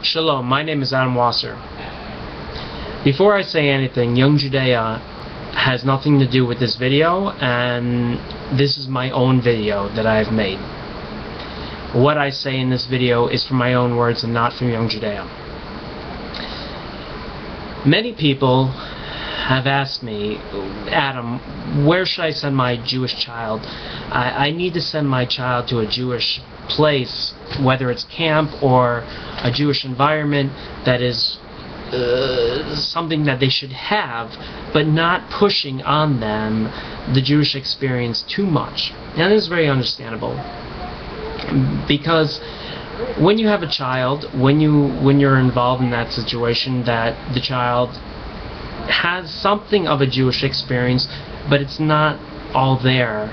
Shalom, my name is Adam Wasser. Before I say anything, Young Judaea has nothing to do with this video, and this is my own video that I have made. What I say in this video is from my own words and not from Young Judaea. Many people have asked me, Adam, where should I send my Jewish child? I need to send my child to a Jewish place, whether it's camp or a Jewish environment that is something that they should have, but not pushing on them the Jewish experience too much. Now this is very understandable, because when you have a child, when you're involved in that situation, that the child has something of a Jewish experience, but it's not all there,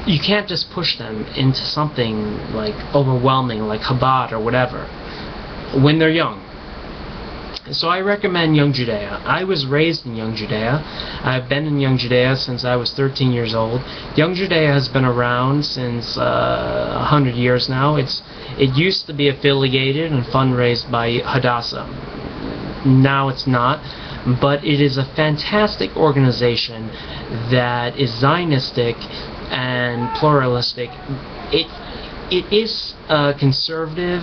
you can't just push them into something like overwhelming, like Chabad or whatever, when they're young. So I recommend Young Judaea. I was raised in Young Judaea. I've been in Young Judaea since I was 13 years old. Young Judaea has been around since 100 years now. It used to be affiliated and fundraised by Hadassah. Now it's not, but it is a fantastic organization that is Zionistic and pluralistic. It is conservative,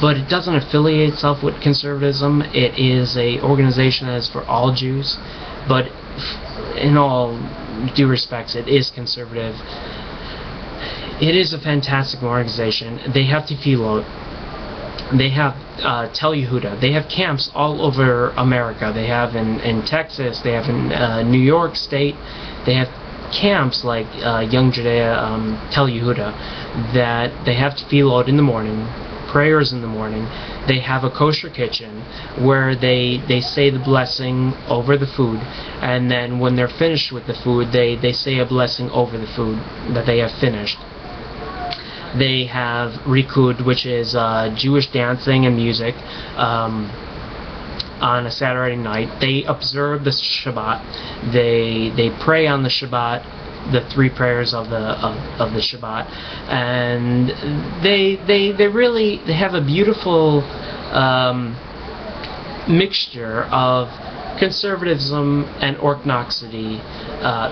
but it doesn't affiliate itself with conservatism. It is a organization that is for all Jews, but in all due respects, it is conservative. It is a fantastic organization. They have tefillot. They have Tel Yehuda. They have camps all over America. They have in Texas. They have in New York State. They have camps like Young Judaea, Tel Yehuda, that they have tefillot in the morning, prayers in the morning. They have a kosher kitchen where they say the blessing over the food, and then when they're finished with the food, they say a blessing over the food that they have finished. They have Rikud, which is Jewish dancing and music, on a Saturday night. They observe the Shabbat. They pray on the Shabbat, the three prayers of the Shabbat, and they have a beautiful mixture of conservatism and orthodoxy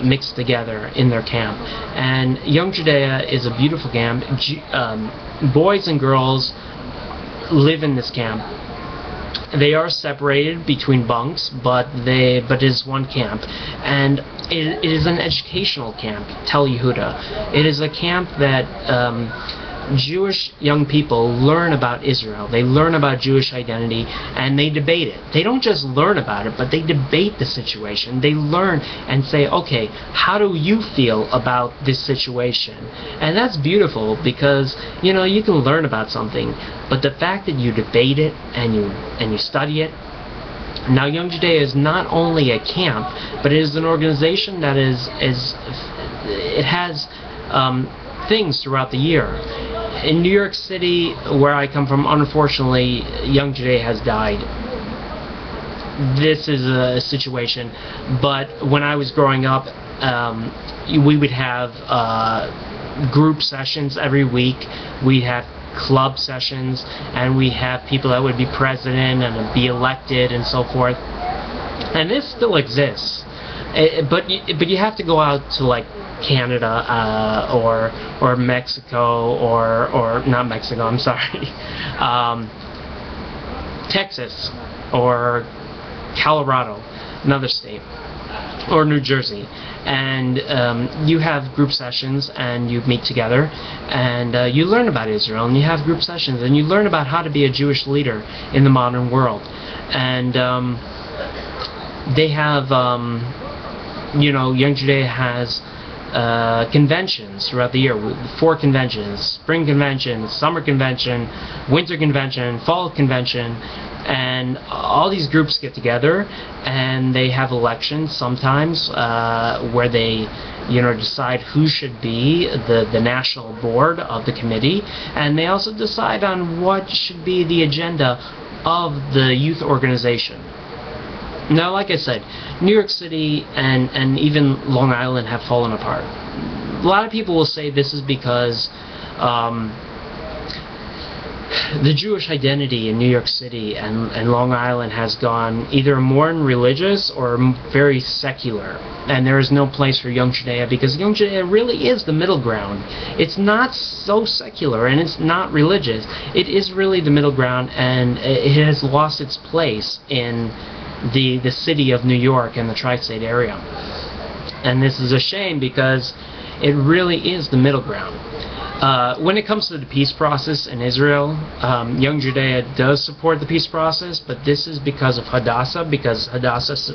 mixed together in their camp. And Young Judaea is a beautiful camp. Boys and girls live in this camp. They are separated between bunks, but it is one camp, and it is an educational camp. Tel Yehuda. It is a camp that Jewish young people learn about Israel. They learn about Jewish identity, and they debate it. They don't just learn about it, but they debate the situation. They learn and say, okay, how do you feel about this situation? And that's beautiful, because you can learn about something, but the fact that you debate it and you study it. Now, Young Judaea is not only a camp, but it is an organization that it has things throughout the year. In New York City, where I come from, unfortunately, Young Judaea has died. This is a situation, but when I was growing up, we would have group sessions every week. We'd have club sessions, and we have people that would be president and be elected and so forth. And this still exists, but you have to go out to like Canada or Mexico or not Mexico, I'm sorry, Texas or Colorado, another state, or New Jersey, and you have group sessions and you meet together and you learn about Israel, and you have group sessions and you learn about how to be a Jewish leader in the modern world. And they have Young Judaea has conventions throughout the year. 4 conventions: spring convention, summer convention, winter convention, fall convention, and all these groups get together and they have elections sometimes where they decide who should be the national board of the committee, and they also decide on what should be the agenda of the youth organization. Now, like I said, New York City and even Long Island have fallen apart. A lot of people will say this is because the Jewish identity in New York City and Long Island has gone either more religious or very secular, and there is no place for Young Judaea, because Young Judaea really is the middle ground. It's not so secular and it's not religious. It is really the middle ground, and it has lost its place in the city of New York and the tri-state area. And this is a shame, because it really is the middle ground. When it comes to the peace process in Israel, Young Judaea does support the peace process, but this is because of Hadassah, because Hadassah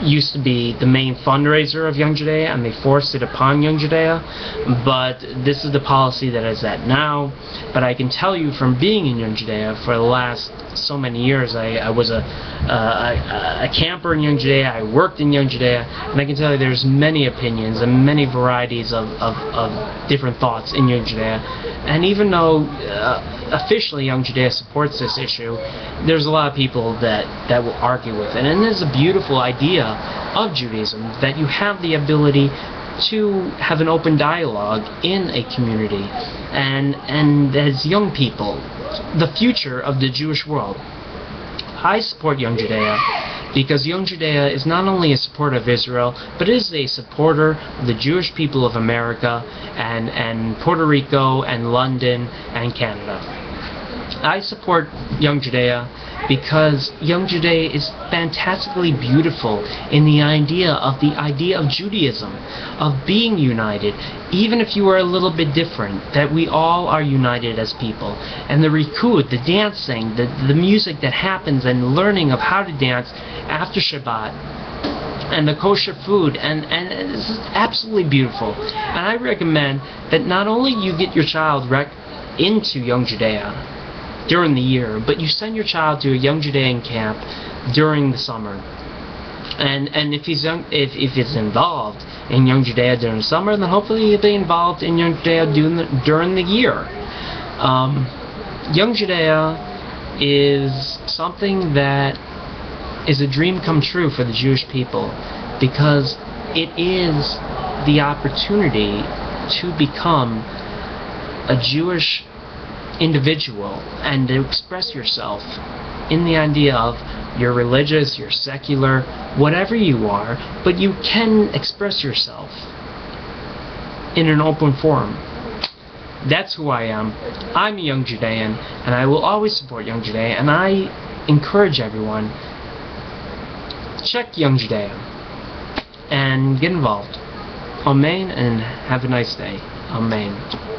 used to be the main fundraiser of Young Judaea, and they forced it upon Young Judaea. But this is the policy that is at now. But I can tell you from being in Young Judaea for the last so many years, I was a camper in Young Judaea, I worked in Young Judaea, and I can tell you there's many opinions and many varieties of different thoughts in Young Judaea. And even though officially Young Judaea supports this issue, there's a lot of people that will argue with it. And there's a beautiful idea of Judaism, that you have the ability to have an open dialogue in a community, and as young people, the future of the Jewish world. I support Young Judaea because Young Judaea is not only a supporter of Israel, but is a supporter of the Jewish people of America and Puerto Rico and London and Canada. I support Young Judaea because Young Judaea is fantastically beautiful in the idea of Judaism, of being united, even if you are a little bit different, that we all are united as people. And the rikud, the dancing, the music that happens, and learning of how to dance after Shabbat, and the kosher food, and this is absolutely beautiful. And I recommend that not only you get your child into Young Judaea during the year, but you send your child to a Young Judean camp during the summer. And if it's involved in Young Judaea during the summer, then hopefully he'll be involved in Young Judaea during the year. Young Judaea is something that is a dream come true for the Jewish people, because it is the opportunity to become a Jewish individual and to express yourself in the idea of you're religious, you're secular, whatever you are, but you can express yourself in an open forum. That's who I am. I'm a Young Judean, and I will always support Young Judaea, and I encourage everyone, check Young Judaea and get involved. Amen, and have a nice day. Amen.